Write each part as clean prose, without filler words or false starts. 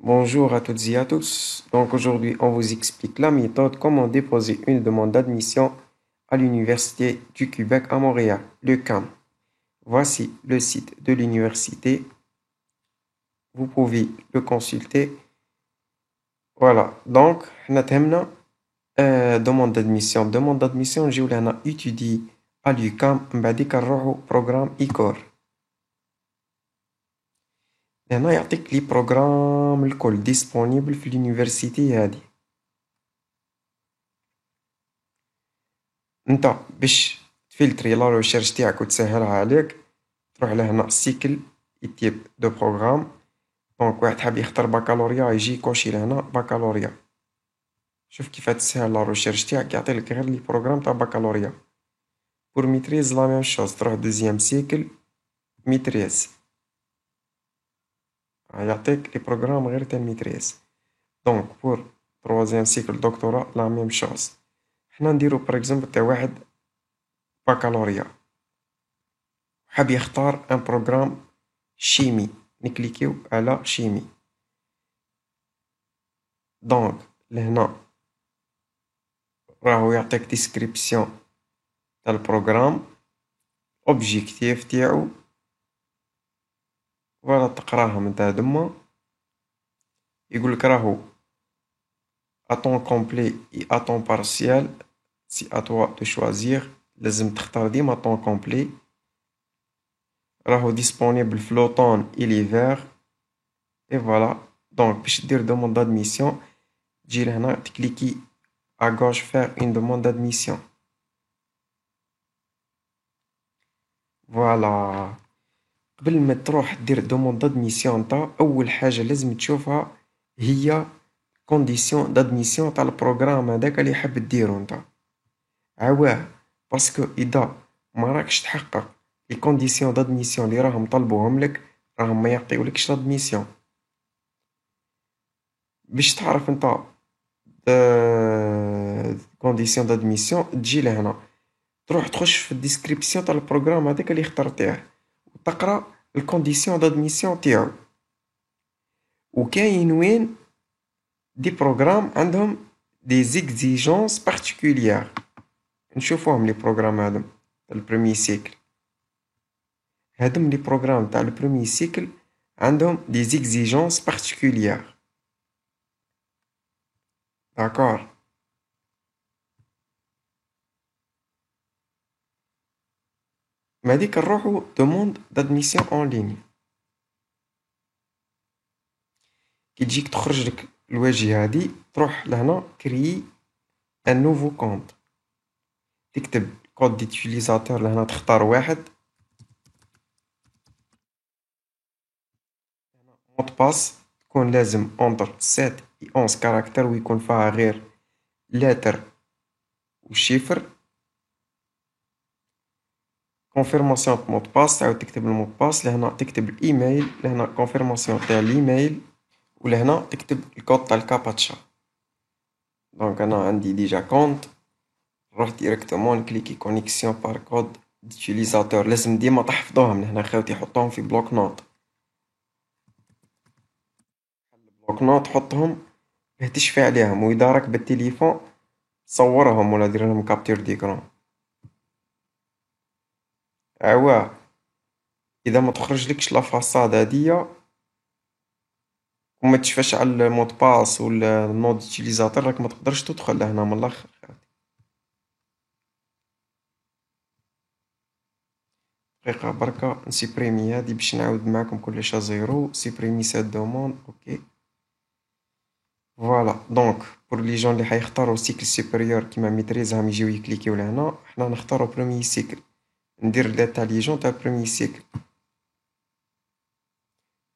Bonjour à toutes et à tous. Donc aujourd'hui, on vous explique la méthode comment déposer une demande d'admission à l'Université du Québec à Montréal, le CAM. Voici le site de l'université. Vous pouvez le consulter. Voilà. Donc, on a demande d'admission. Demande d'admission, j'ai étudié à l'UQAM, on va programme ICOR. هنا يعطيك لي بروغرام الكل ديسپونيبل في اليونيفرسيتي هادي. انت باش تفلتري لا ريشيرش تاعك وتسهلها عليك تروح لهنا سيكل يتيب دو بروغرام. دونك واحد حاب يختار بكالوريا يجي يكوشي لهنا بكالوريا. شوف كيف تسهل لا ريشيرش تاعك يعطيلك غير لي بروغرام تاع بكالوريا. بور ميتريز لا ميم شوز تروح دوزيام سيكل ميتريز يعطيك لي بروغرام غير تاع ميتريز. دونك بور تروازيام سيكل دكتوراه لا ميم شوز. حنا نديرو بار اكزومبل تاع واحد بكالوريا حاب يختار ان بروغرام شيمي نكليكيو على شيمي. دونك لهنا راهو يعطيك ديسكريبسيون تاع البروغرام اوبجيكتيف تاعو فوالا تقراهم نتا دما. يقولك راهو à temps complet et à temps partiel. C'est à toi de choisir. لازم تختار ديما temps complet. راهو disponible في l'automne et l'hiver. Et voilà. Donc باش دير demande d'admission تجي لهنا تكليكي à gauche faire une demande d'admission. فوالا. قبل ما تروح دير دوموند دادميسيون نتا اول حاجه لازم تشوفها هي كونديسيون دادميسيون تاع البروغرام هذاك اللي حاب ديرو نتا. عواه باسكو اذا ما راكش تحقق لي كونديسيون دادميسيون اللي راهم طلبوهم لك راهم ما يعطيولكش لادميسيون. باش تعرف نتا كونديسيون دادميسيون تجي لهنا تروح تخش في الديسكريبسيون تاع البروغرام هذاك اللي اخترتيه وتقرا الكونديسيون دادميسيون تاعو. وكاين وين دي بروغرام عندهم دي زيكزيجونس بارتيكوليير. نشوفوهم لي بروغرام هادم تاع البريمي سيكل. هادم لي بروغرام تاع البريمي سيكل عندهم دي زيكزيجونس بارتيكوليير. داكور. ماديك نروحو دوموند دادميسيون اون ليني. كي تجيك تخرج لك الواجهة هادي تروح لهنا كريي ان نوفو كونط. تكتب كود ديتيليزاتور لهنا تختار واحد. مود باس تكون لازم اونتر 7 و 11 كاركتر ويكون فيها غير لتر وشيفر. كونفيرماسيون مود باس تعاود تكتب المود باس لهنا تكتب الايميل لهنا كونفيرماسيون تاع الايميل ولهنا تكتب الكود تاع الكاباتشا. دونك انا عندي ديجا كونت نروح ديريكتومون نكليكي كونيكسيون بار كود ديتيليزاتور. لازم ديما تحفظوهم لهنا خاوتي حطوهم في بلوك نوت. بلوك نوت حطهم باه تشفي عليهم واذا راك بالتليفون صورهم ولا دير لهم كابتور ديكرون. عواه اذا ما تخرجلكش لا فاصاد هادية وما تشفاش على المود باس ولا النود ديتيليزاتور راك ما تقدرش تدخل لهنا من الاخر. دقيقة بركة نسيبريمي هادي باش نعاود معاكم كلش زيرو. سيبريمي سات دوموند اوكي. فوالا. دونك بور لي جون اللي حيختاروا سيكل سوبيريور كيما ميتريز راهم يجيو يكليكيو لهنا. حنا نختارو بروميي سيكل. ندير لتا لي جون تاع بروميي سيكل.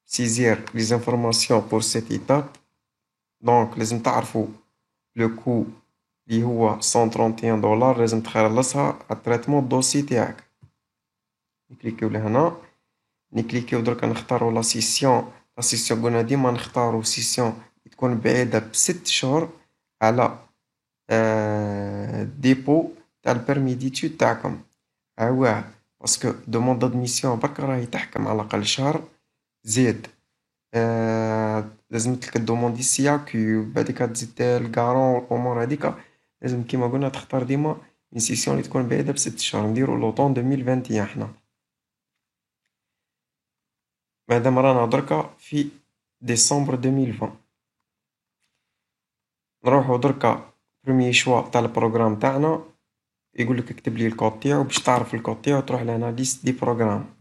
سيزير لي زانفورماسيون بور سيت ايتاب. دونك لازم تعرفوا لو كو اللي هو 131 دولار لازم تخلصها على التريتمون دوسي تاعك. نكليكيو لهنا نكليكيو دركا نختارو لا سيسيون. لا سيسيون قلنا ديما نختارو سيسيون تكون بعيدة بست شهور على ديبو تاع البيرمي ديتود تاعكم. عواه باسكو دوموند دادميسيون برك راهي تحكم على الأقل شهر. زيد لازم تلك الدوموندي سياكو بعديك تزيد الكارون والامور هذيك. لازم كيما قلنا تختار ديما اون سيسيون اللي تكون بعيدة بست شهور. نديرو لوطون 2021 حنا مادام رانا دركا في ديسمبر 2020. نروحو دركا بروميي شوا تاع البروغرام تاعنا، يقولك اكتب لي الكود تاعو. باش تعرف الكود تاعو تروح لهنا ليست دي بروغرام.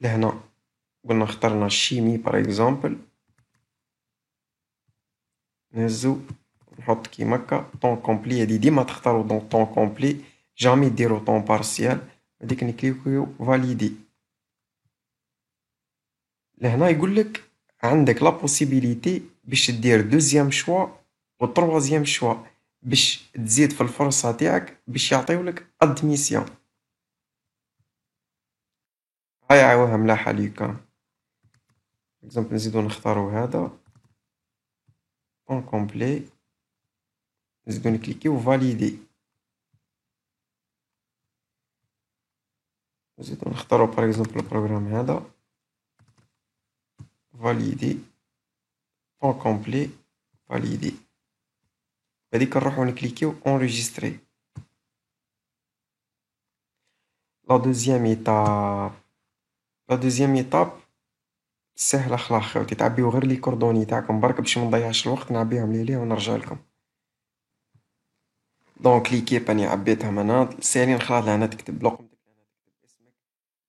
لهنا قلنا اخترنا الشيمي باغ اكزومبل، نهزو نحط كيما هكا طون كومبلي. هادي ديما تختارو دون طون كومبلي، جامي ديرو طون بارسيال. هاديك نكليكيو فاليدي. لهنا يقولك عندك لا بوسيبيليتي باش دير دوزيام شوا و تروازيام شوا باش تزيد في الفرصة تاعك باش يعطيولك ادميسيون. هاي عاوها ملاحة ليكا. اكزومبل نزيدو نختارو هذا طون كومبلي، نزيدو نكليكيو فاليدي. نزيدو نختارو باغ اكزومبل البروغرام هذا فاليدي طون كومبلي فاليدي. بعديك نروحو نكليكيو انريجستري. لا دوزيام ايتاب، لا دوزيام ايتاب سهلة خلاص خاوتي. تعبيو غير لي كوردوني تاعكم برك باش منضيعش الوقت. نعبيهم ليليه ونرجع لكم. دونك ليكيب اني عبيتها هنا ساهلين خلاص. لهنا تكتب لقمتك، لهنا تكتب اسمك،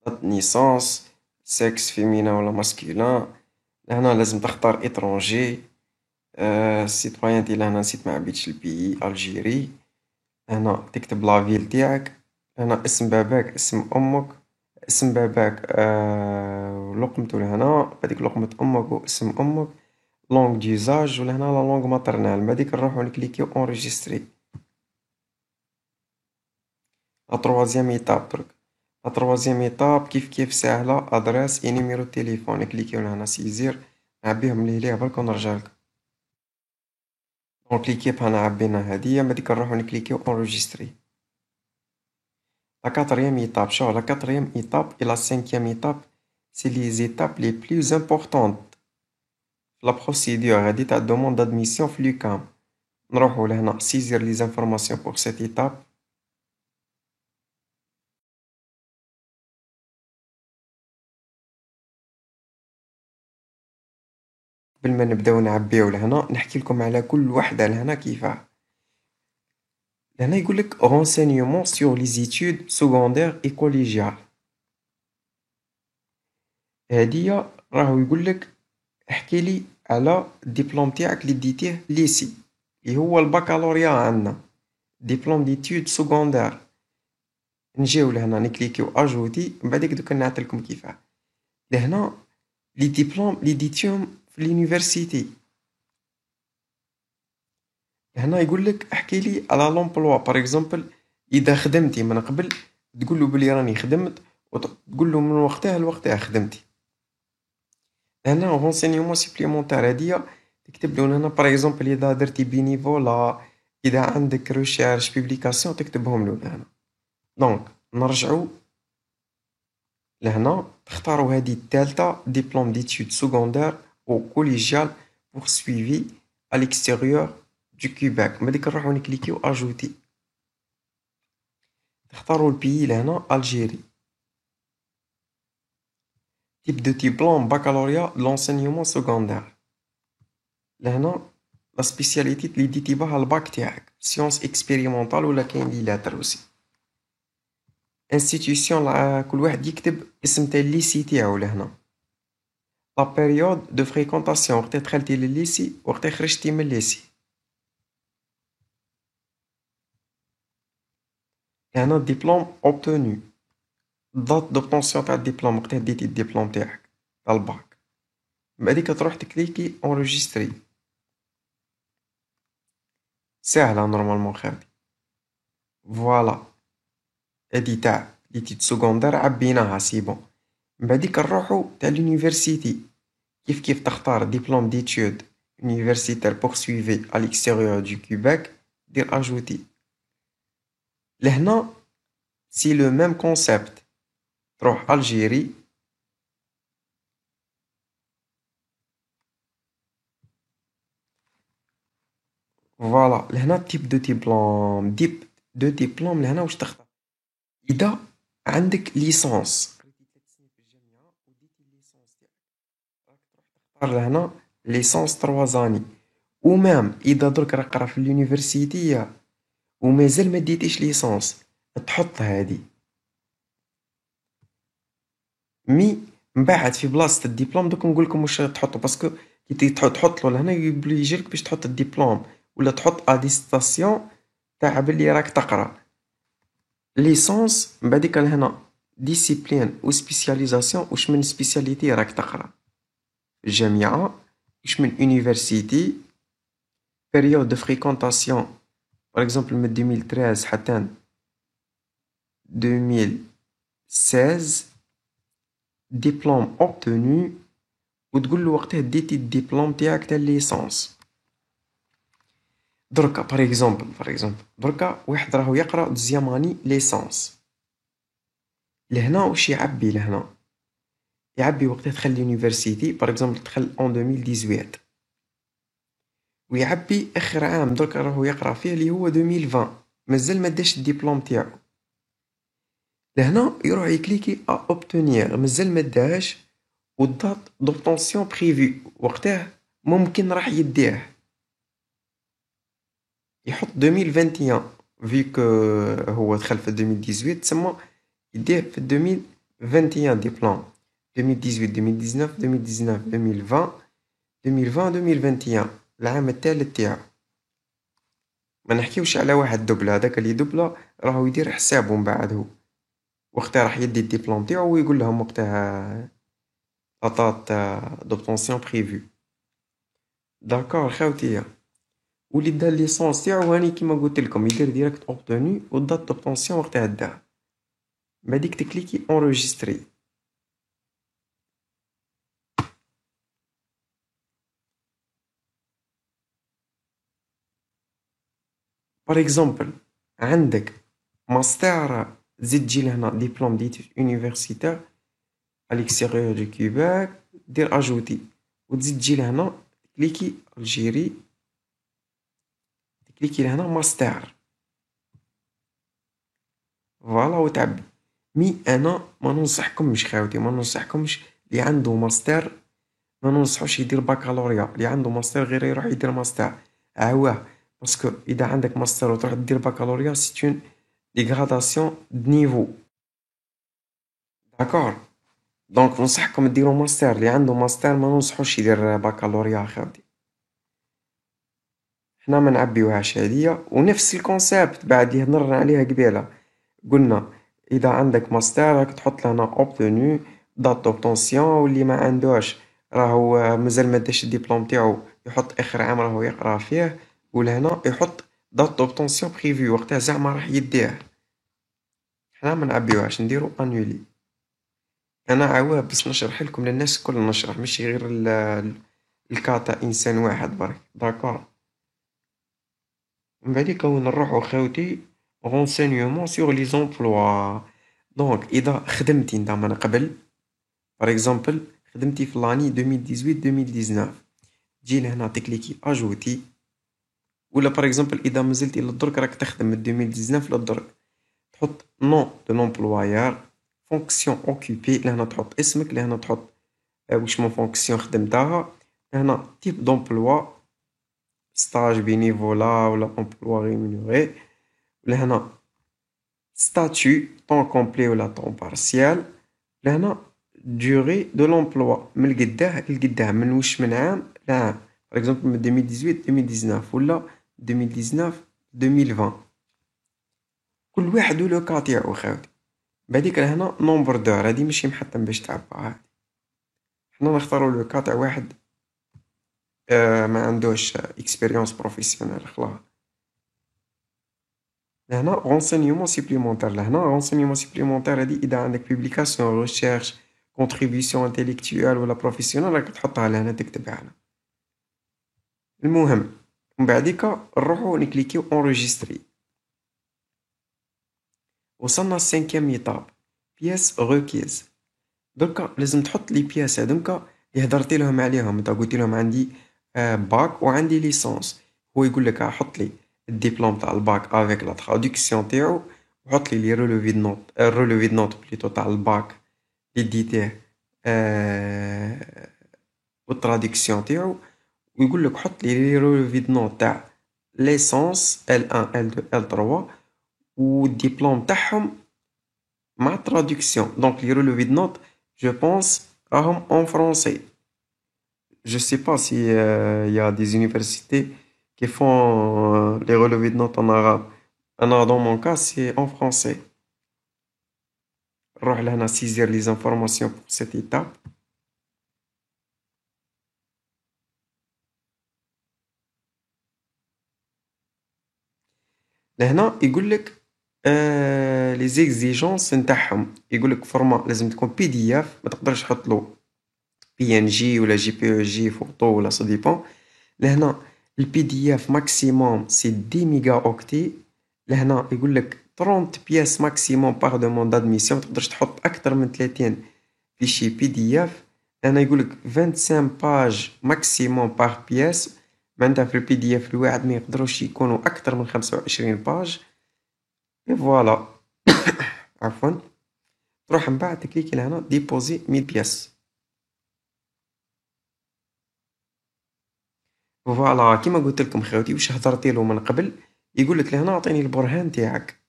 دات نيسونس، سكس فيمينا ولا ماسكولين. لهنا لازم تختار اترونجي. سيتويانتي لهنا نسيت ما عبيتش البيي الجيري. هنا تكتب لا فيل تاعك. هنا اسم باباك، اسم امك، اسم باباك لقمته لهنا، بعديك لقمة امك واسم امك، لونغ ديزاج، ولهنا لا لونغ ماترنال. بعديك نروحو نكليكيو اونريجستري. لا تروازيام ايتاب درك. لا تروازيام ايتاب كيف كيف ساهلة. ادريس اي نيميرو تيليفون نكليكيو لهنا سيزير. نعبيهم ليه برك ونرجعلك. دونك ليكيب هنا عبينا هادية. بعديك نروحو نكليكيو اونريجستري. La quatrième étape, genre la quatrième étape et la cinquième étape, c'est les étapes les plus importantes. La procédure هادي تاع demande d'admission في l'UQAM. نروحو لهنا saisir les informations pour cette étape. قبل ما نبداو نعبيو لهنا نحكي لكم على كل وحدة لهنا كيفاه. لهنا يقولك renseignements sur les études secondaires et collégiales. هادية راهو يقولك احكي لي على الدبلوم تاعك اللي ديتيه ليسي اللي هو البكالوريا عندنا، دبلوم ديتود سكوندير. نجيو لهنا نكليكيو اجوتي. من بعديك دوك نعطيلكم كيفاه. لهنا لي ديبلوم لي ديتيهم في لونيفرسيتي. هنا يقولك احكي لي على لومبلوا باغ اكزومبل. اذا خدمتي من قبل تقول له بلي راني خدمت، وتقول له من وقتها لوقتها خدمتي. هنا رونسينيومون سيبليمونتير هادية تكتب له هنا باغ اكزومبل اذا درتي بينيفولا، اذا عندك ريشيرش بيبليكاسيون تكتبهم له هنا. دونك نرجعو لهنا تختاروا هادي التالتة ديبلوم ديتود سكوندير او كوليجيال poursuivi à l'extérieur du Québec. بعديك نروحو نكليكيو اجوتي. تختاروا البيي لهنا الجيري. type de diplôme baccalauréat de l'enseignement secondaire. لهنا لا سبيسياليتي اللي ديتي بها الباك تاعك سيونس اكسبيريمونطال ولا كاين لي لاتر اوسي. انستيتيوسيون كل واحد يكتب اسم تاع الليسي تاعو لهنا. لا بيريود دو فريكونطاسيون وقت دخلتي للليسي وقت خرجتي من الليسي. هنا الدبلوم اوبتونو، دات دوبتونسيون تاع الدبلوم وقت ديتي الدبلوم تاعك تاع الباك. من بعديك تروح تكليكي اونجستري. ساهلة نورمالمون خاوتي. فوالا هادي تاع ليتيد سكوندير عبيناها سي بون. من بعديك نروحو تاع لونيفرسيتي. كيف كيف تختار ديبلوم ديتود universitaire poursuivi à l'extérieur du Québec دير اجوتي. لهنا سي لو ميم كونسيبت. تروح الجيري. فوالا لهنا تيب دو ديبلوم، لهنا واش تختار. اذا عندك ليسونس قريتي 3 سنين في الجامعه وديتي الليسونس تاعك، راك تروح تختار لهنا ليسونس 3 زاني. ومام اذا درك راك قرا في اليونيفرسيتي ومازال ما ديتيش ليسونس، تحط هادي. مي من بعد في بلاصة الدبلوم دوك نقول لكم واش تحطوا، باسكو كي تحط له لهنا يجيلك باش تحط الدبلوم ولا تحط اتيستاسيون تاع بلي راك تقرا ليسونس. من بعديك لهنا ديسيبلين و سبيسياليزاسيون، واش من سبيسياليتي راك تقرا في الجامعة، واش من يونيفرسيتي، بيريود دو فريكونطاسيون باغ اكزومبل من 2013 حتى 2016، ديبلوم obtenu، وتقول له وقتها ديتي الدبلوم تاعك تاع الليسونس. دركا باغ اكزومبل دركا واحد راهو يقرا دوزيام اني ليسونس، لهنا واش يعبي، لهنا يعبي وقتها دخل لونيفرسيتي باغ اكزومبل دخل اون 2018 ويعبي اخر عام دركا راهو يقرا فيه اللي هو 2020 مازال ما داش الدبلوم تاعو. لهنا يروح يكليكي اوبتونيير مازال ما داش، والدات دوبطونسيون بريفي وقتها ممكن راح يديه، يحط 2021 فيك هو دخل في 2018 تسمى يديه في 2021 ديبلوم 2018 2019 2019 2020 2020 2021 العام الثالث تاعو. ما نحكيوش على واحد دوبلا، هذاك اللي دوبلا راهو يدير حسابه من بعد هو وقتها راح يدي الدبلوم تاعو ويقول لهم وقتها اطات دوبطونسيون بريفو. داكور خاوتي، واللي دا ليسونس تاعو هاني كيما قلت لكم يدير ديريكت اوبتوني ودات دوبطونسيون وقتها دا بعديك تكليكي انريجستري. باغ اكزومبل عندك ماستر تزيد تجي لهنا ديبلوم ديتود يونيفرسيتير à l'extérieur du Québec، دير اجوتي وتزيد تجي لهنا تكليكي الجيري، تكليكي لهنا ماستر فوالا وتعبي. مي انا ما ننصحكمش خاوتي، ما ننصحكمش اللي عنده ماستر ما ننصحوش يدير باكالوريا، اللي عنده ماستر غير يروح يدير ماستر عواه، باسكو اذا عندك ماستر وتروح دير باكالوريا سي اون ديغراداسيون د نيفو. داكور دونك ننصحكم ديروا ماستر، اللي عنده ماستر ما ننصحوش يدير باكالوريا خاوتي. حنا ما نعبيوهاش هادية، ونفس الكونسيبت بعد اللي هضرنا عليها قبيله قلنا اذا عندك ماستر راك تحط لهنا اوبتونو دات دوبطونسيون، واللي ما عندوش راهو مازال ما داش الدبلوم تاعو يحط اخر عام راهو يقرا فيه، ولهنا يحط دات دوبطونسيون بريفي وقتها زعما راح يديه. حنا ما نعبيوهاش نديرو انولي. انا عواه بس نشرح لكم للناس الكل، نشرح مش غير الكاتا انسان واحد برك. داكور من بعد كون نروحو خاوتي renseignement sur les emplois. دونك اذا خدمتي نتا من قبل باغ اكزومبل خدمتي في لاني 2018 2019 تجي لهنا تكليكي اجوتي، ولا باغ اكزومبل اذا مازلتي للدرك راك تخدم من 2019 للدرك تحط نون دو لومبلوايور، فونكسيون اوكوبي لهنا تحط اسمك، لهنا تحط واش من فونكسيون خدمتها، لهنا تيب دومبلوا ستاج بينيفولا ولا امبلوا ريمونيري، لهنا statut temps complet ولا temps partiel، لهنا durée de l'emploi من القداه للقداه، من وش من عام لعام par exemple من 2018 2019 ولا 2019 2020 كل واحد ولو كا تاعو خاوتي. بعديك لهنا نومبر دور هادي ماشي محتم باش تعبى هادي، حنا نختارو لو كا تاع واحد ما عندوش اكسبيريونس بروفيسيونيل خلاص. لهنا renseignement supplémentaire، لهنا renseignement supplémentaire هادي اذا عندك بوبليكاسيون ريشيرش كونتريبيسيون انتيليكتويال ولا بروفيسيونيل راك تحطها لهنا تكتبها هنا. المهم من بعديك نروحو نكليكيو انريجستري. وصلنا السانكيام ايطاب بياس غوكيز. دركا لازم تحط لي بياس هادوكا اللي هدرتي لهم عليهم. انت قلت لهم عندي باك وعندي ليسونس. هو يقول لك حط لي الدبلوم تاع الباك افيك لا تراديكسيون تاعو، وحط لي رولوفي دو نوت، الرولوفي دو نوت بليتو تاع الباك اللي ديتيه والتراديكسيون تاعو. ويقول لك حط لي رولوفي دو نوت تاع ليسونس L1 L2 L3 والدبلوم تاعهم مع traduction. Donc les relevés de notes, je pense, en français. Je sais pas si y a des universités qui font les relevés de notes en arabe. Alors dans mon cas, c'est en français. نروح لهنا saisir les informations pour cette étape. لهنا يقول لك les exigences نتاعهم. يقول لك فورمات لازم تكون بي دي اف، ما تقدرش تحط له بي ان جي ولا جي بي او جي فوتو ولا سا ديبون. لهنا البي دي اف ماكسيموم سي 10 ميجا اوكتي. لهنا يقول لك 30 بياس ماكسيموم باغ دوموند دادميسيون، متقدرش تحط اكثر من 30 فيشي بي دي اف. لهنا يقول لك 25 باج ماكسيموم باغ بياس، معناتها في البي دي اف الواحد ما يقدروش يكونوا اكثر من 25 باج. اي فوالا. عفوا. تروح من بعد تكليكي لهنا ديبوزي 1000 بياس. فوالا كيما قلت لكم خاوتي واش هضرتي له من قبل. يقول لك لهنا اعطيني البرهان تاعك.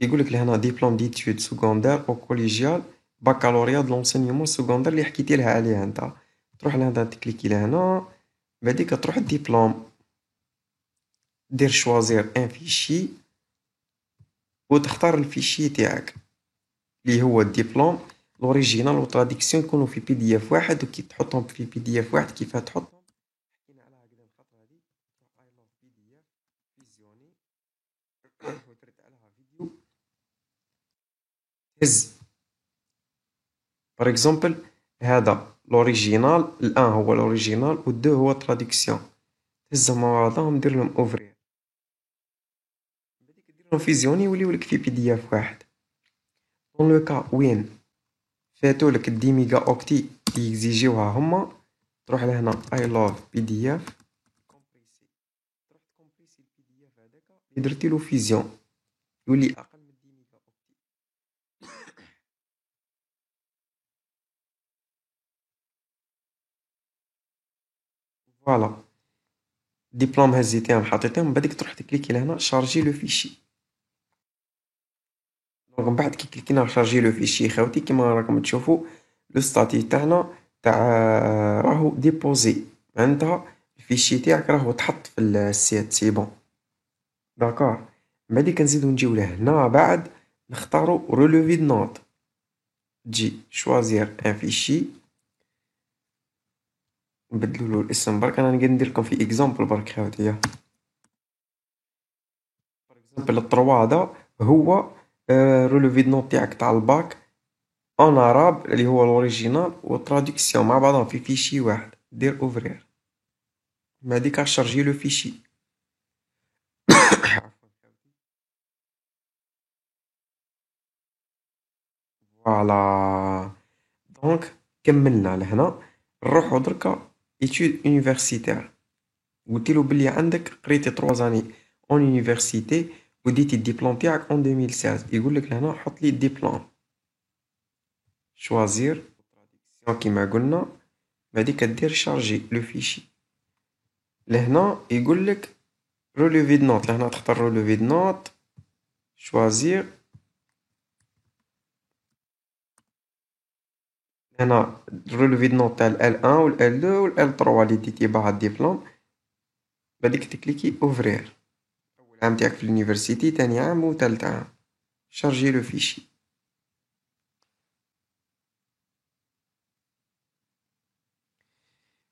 يقول لك لهنا ديبلوم ديتود سكوندير او كوليجيال بكالوريا دو لونسينيومون سكوندير اللي حكيتي لها عليها انت. تروح لهنا تكليكي لهنا، بعديك تروح الدبلوم، دير شوازير ان فيشي وتختار الفيشي تاعك اللي هو الدبلوم. لوريجينال و تراديكسيون يكونوا في بي دي اف واحد، وكي تحطهم في بي دي اف واحد كيف تحطهم حكينا عليها قبل الخطره هذه. اي لوف بي دي اف فيزيوني وترد عليها فيديو. هز بار اكزومبل هذا لوريجينال، الان هو لوريجينال والدو هو تراديكسيون. تهزهم مع بعضهم دير لهم اوفري، بعديك دير لهم فيزيوني يوليو لك في بي دي اف واحد. دون لو كا وين فاتو لك 10 ميجا اوكتي يكزيجيوها هما، تروح لهنا اي لوف بي دي اف كومبريسي، تروح تكومبريسي البي دي اف هذاك اللي درتي فيزيون يولي اقل من 10 ميجا اوكتي. فوالا ديبلوم هزيتيهم حطيتهم، بعديك تروح تكليكي لهنا شارجي لو فيشي. دونك من بعد كي كليكينا شارجي لو فيشي خاوتي كيما راكم تشوفوا لو ستاتي تاعنا تاع راهو ديبوزي، معناتها الفيشي تاعك راهو تحط في السيت سي بون. داكور. من بعديك نزيدو نجيو لهنا بعد نختارو رولوفي دو نوت، تجي شوازير ان فيشي، نبدلولو الاسم برك. انا نقدر ندير لكم في اكزامبل برك خاوتي. اكزامبل التروا هذا هو رولوفي دو نوت تاعك تاع الباك اون عرب اللي هو الاوريجينال والتراديكسيون مع بعضهم في فيشي واحد. دير اوفرير، بعديك شارجي لو فيشي. فوالا. دونك كملنا لهنا. نروحو دركا ايتود يونيفرسيتير. قلتيلو بلي عندك قريتي 3 زاني اون يونيفرسيتي وديتي الدبلوم تاعك اون 2016. يقولك لهنا حط لي الدبلوم، شوازير كيما قلنا، بعديك دير شارجي لو فيشي. لهنا يقولك رولوفي دو نوت، لهنا تختار رولوفي دو نوت، شوازير. هنا رولوفي دو نوت تاع ال L1 و ال L2 و ال L3 اللي ديتي بها الدبلوم، بعديك تكليكي اوفرير. اول عام تاعك في اليونيفرسيتي، تاني عام و تالت عام. شارجي لو فيشي.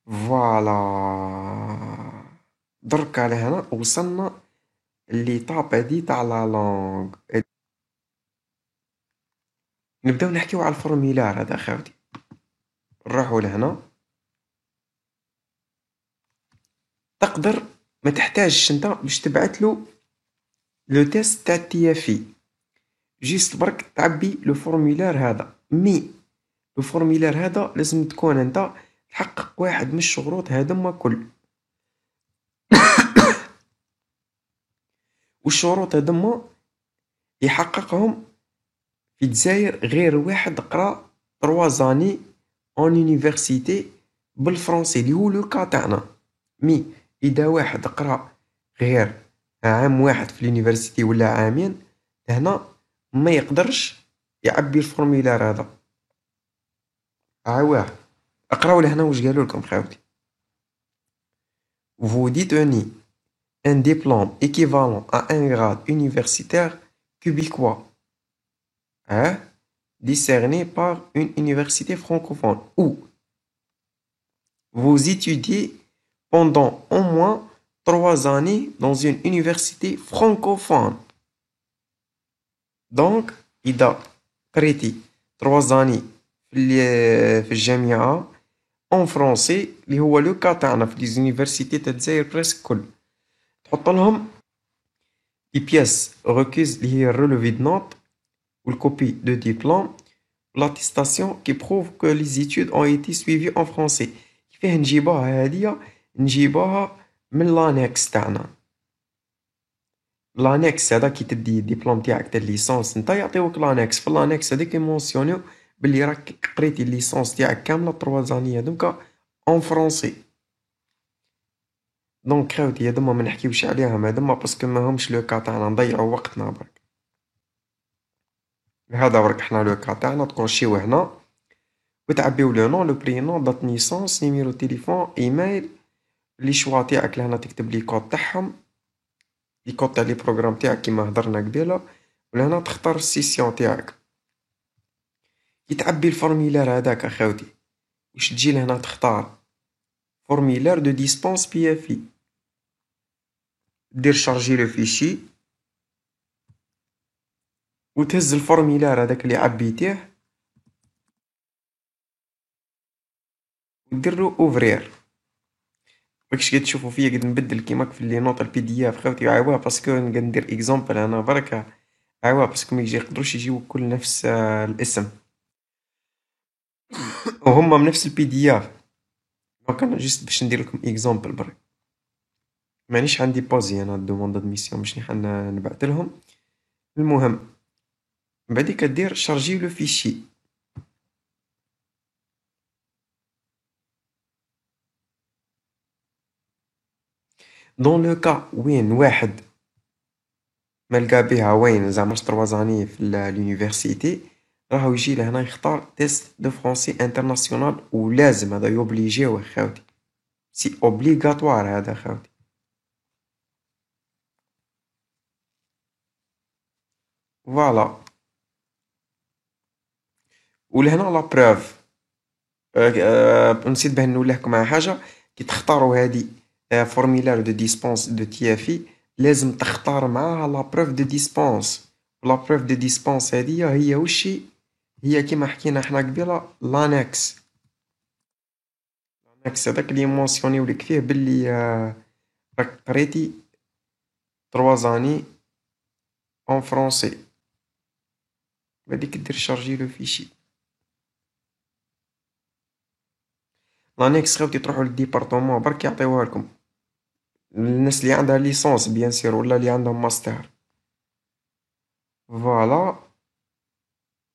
فوالا. درك على هنا وصلنا ليطاب هادي تاع لا لونغ. نبداو نحكيو على الفورميلار هذا خاوتي. نروحو لهنا، تقدر ما تحتاجش انت باش تبعتلو لو تيست تاع التيافي. جيست برك تعبي لو فورمولير هذا. مي لو فورمولير هذا لازم تكون انت تحقق واحد من الشروط هذوما كل. والشروط هذوما يحققهم في الجزائر غير واحد قرا 3 زاني اون يونيفرسيتي بالفرنسي اللي هو لو كا تاعنا. مي اذا واحد قرا غير عام واحد في اليونيفرسيتي ولا عامين هنا ما يقدرش يعبي الفورمولير هذا. عواه اقراو لهنا واش قالوا لكم خاوتي. Vous détenez un diplôme équivalent à un grade universitaire québécois, hein, décerné par une université francophone, ou vous étudiez pendant au moins 3 années dans une université francophone. Donc, إذا قريتي 3 années في الجامعة en français اللي هو لو كا تاعنا في ليزونيفرسيتي تاع الجزائر بريسك كل، تحط لهم لي بياس requises اللي هي الرولوفي دو نوت والكوبي دو ديبلوم l'attestation qui prouve que les études ont été suivies en français. كيفاه نجيبوها هادية؟ نجيبوها من لانكس تاعنا. لانكس هذا كي تدي الدبلوم تاعك تاع الليسونس نتا يعطيوك لانكس، في لانكس هذاك يمونسيونيو بلي راك قريتي الليسونس تاعك كامله 3 زاني هذوكا اون فرونسي. دونك خاوتي هذوما ما نحكيوش عليهم هذوما باسكو ماهمش لو كا تاعنا، نضيعو وقتنا برك. هذا برك حنا لو كا تاعنا تكونشيو هنا وتعبيو لو نون لو برينون دات نيسونس نيميرو تليفون ايميل لي شوا تاعك لهنا تكتب لي كود تاعهم لي كود تاع لي بروغرام تاعك كيما هضرنا قبيله، ولهنا تختار السيسيون تاعك. كي تعبي الفورمولير هذاك اخاوتي واش تجي لهنا تختار فورمولير دو ديسبونس بي اف اي، دير شارجي لو فيشي وتهز الفورمولير هذاك اللي عبيتيه ودير له اوفرير. راكش قد تشوفوا فيا قد نبدل كيماك في لي نوط البي دي اف خاوتي، عاواه باسكو قد ندير اكزامبل انا برك، عاواه باسكو ما يقدروش يجيو كل نفس الاسم وهما من نفس البي دي اف. دونك انا جست باش ندير لكم اكزامبل برك، مانيش عندي بوزي انا دوموند ادميسيون باش نبعث لهم. المهم بعديك دير شارجي لو فيشي. دون لو كا وين واحد ملقى بها وين زعما 3 زاني في اليونيفرسيتي راهو يجي لهنا يختار تيست دو فرونسي انترناسيونال، ولازم هذا يوبليجيوه خاوتي، سي اوبليغاتوار هذا خاوتي. فوالا ولهنا لا بروف. نسيت باه نقول لكم على حاجه، كي تختاروا هذه فورمولير دو ديسبونس دو تيافي لازم تختار معاها لا بروف دو ديسبونس. لا بروف دو ديسبونس هذه هي وشي هي كيما حكينا حنا قبيله لانكس. لانكس هذاك اللي مونسيونيو لك فيه باللي راك قريتي 3 زاني اون فرونسي. بعديك دير شارجي لو فيشي. لانكس خاوتي تروحوا للديبارطمون برك يعطيوها لكم، الناس اللي عندها ليسونس بيان سير ولا اللي عندهم ماستر. Voilà.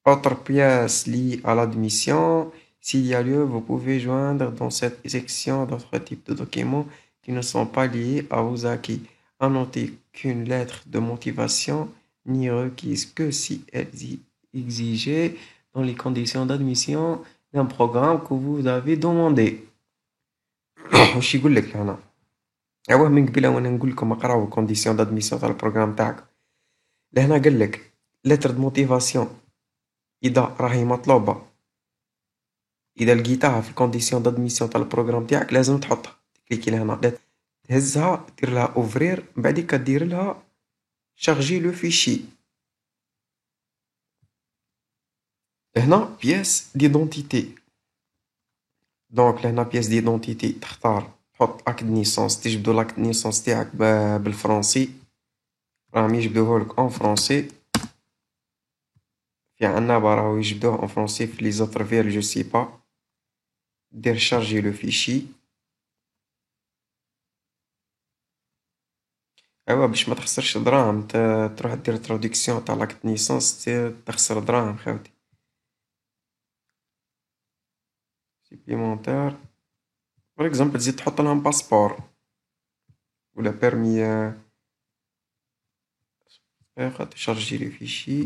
Autre pièce liée à l'admission. S'il y a lieu, vous pouvez joindre dans cette section d'autres types de documents qui ne sont pas liés à vos acquis. À noter qu'une lettre de motivation n'est requise que si elle est exigée dans les conditions d'admission d'un programme que vous avez demandé. واش يقول لك هنا؟ عواه من قبيله وانا نقول لكم اقراو الكونديسيون دادميسيون تاع البروغرام تاعك. لهنا قال لك لتر دو موتيفاسيون اذا راهي مطلوبه، اذا لقيتها في الكونديسيون دادميسيون تاع البروغرام تاعك لازم تحطها. تكليكي لهنا تهزها دير لها اوفرير، من بعديك دير لها شارجي لو فيشي. هنا بياس ديدونتيتي. دونك لهنا بياس ديدونتيتي تختار تحط اكد نيسونس، تجبدو لاكد نيسونس تاعك بالفرنسي، راهم يجبدوهولك اون فرونسي. في عنا راهو يجبدوه en français في les autres villes je sais pas. دير charger le fichier. ايوا باش ما تخسرش دراهم تروح دير traduction تاع لاكت نيسونس تخسر دراهم خاوتي. supplémentaire par exemple تزيد تحط لهم باسبور ولا بيرمي خاطر تشارجي لي فيشي.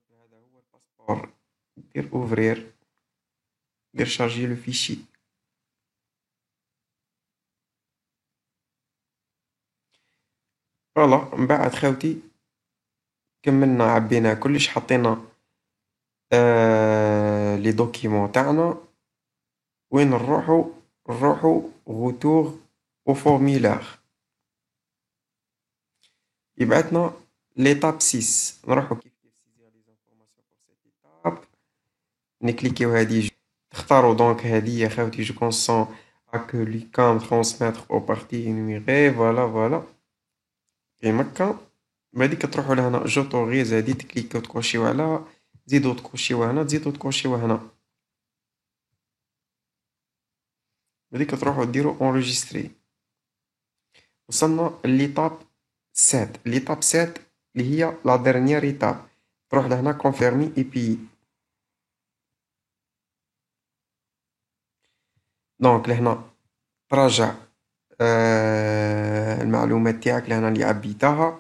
هذا هو الباسبور دير اوفرير دير شارجي لو فيشي. فوالا من بعد خاوتي كملنا عبينا كلش حطينا لي دوكيمون تاعنا وين نروحو غوتور او فورميلار يبعثنا ليتاب 6 نروحو كيف سيزير لي زانفورماسيون بور سيت ايتاب نكليكيو هادي تختاروا دونك هادي يا خاوتي جو كونسون à que l'UQAM transmettre au parti énuméré فوالا كيما هكا. بعديك تروحوا لهنا جوتوريز هادي تكليكيو تكوشيو على تزيدو تكوشيو هنا تزيدو تكوشيو هنا بعديك تروحوا ديروا اونجستري. وصلنا ليطاب 7 ليطاب 7 اللي هي لا ديرنيير ايتاب تروح لهنا كونفيرمي اي بي. دونك لهنا تراجع المعلومات تاعك لهنا اللي عبيتها.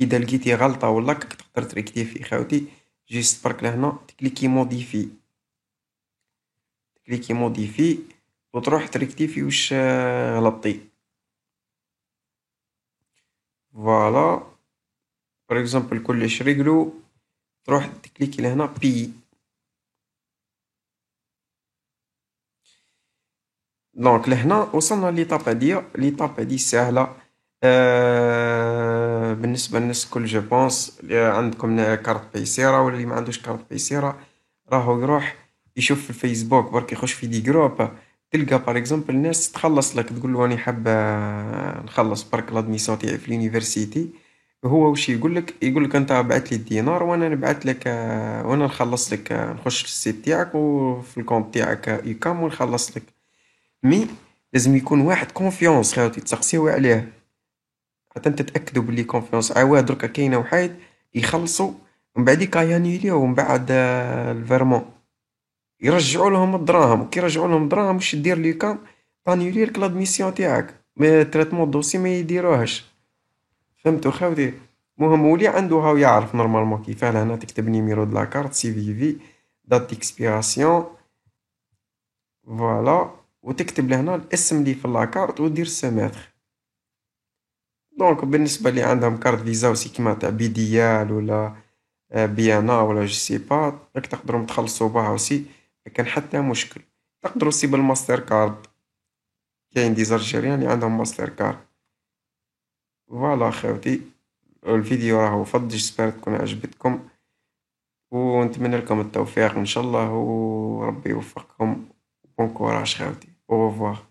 اذا لقيتي غلطه ولا كك تقدر تريكتيفي خاوتي جيست برك لهنا تكليكي موديفي تكليكي موديفي وتروح تريكتيفي واش غلطتي. فوالا بار اكزومبل كلش ريقلو تروح تكليكي لهنا بي. دونك لهنا وصلنا ليطاب هادية ليطاب هادي ساهلة بالنسبة للناس الكل جو بونس. عندكم كارت بيسيرة ولا اللي ما عندوش كارت بيسيرة راهو يروح يشوف في الفيسبوك برك يخش في دي جروب تلقى بار اكزومبل ناس تخلص لك تقول له راني حاب نخلص برك لادميسيون تاعي في اليونيفرسيتي. هو وش يقول لك انت بعت لي الدينار وانا نبعث لك وانا نخلص لك نخش السيت تاعك وفي الكونت تاعك يكام ونخلص لك. مي لازم يكون واحد كونفيونس خاوتي تسقسيو عليه حتى انت تتاكدوا باللي كونفيونس. عواد دركا كاينه وحايد يخلصوا ومن بعد يانيليو ومن بعد الفيرمون يرجعوا لهم الدراهم. كي يرجعوا لهم الدراهم واش دير لي كام طانيولي لك لادميسيون تاعك مي تريتمون دوسي ما يديروهاش. فهمتوا خاوتي. مهم ولي عنده هاو يعرف نورمالمون كيفاه. هنا تكتب نيميرو دو لا كارت سي في في دات ديكسبيراسيون فوالا وتكتب لهنا الاسم اللي في لاكارت ودير سماتر. دونك بالنسبه اللي عندهم كارت فيزا وسي كيما تاع بيديال ولا بيانا ولا جو سي با راك تقدروا تخلصوا بها وسي ما كان حتى مشكل. تقدروا سي بالماستر كارد كاين دي زالجيريان اللي عندهم ماستر كارد. فوالا خاوتي الفيديو راهو فض جسبر تكون عجبتكم ونتمنى لكم التوفيق ان شاء الله وربي يوفقكم. بون كوراج خاوتي. au revoir.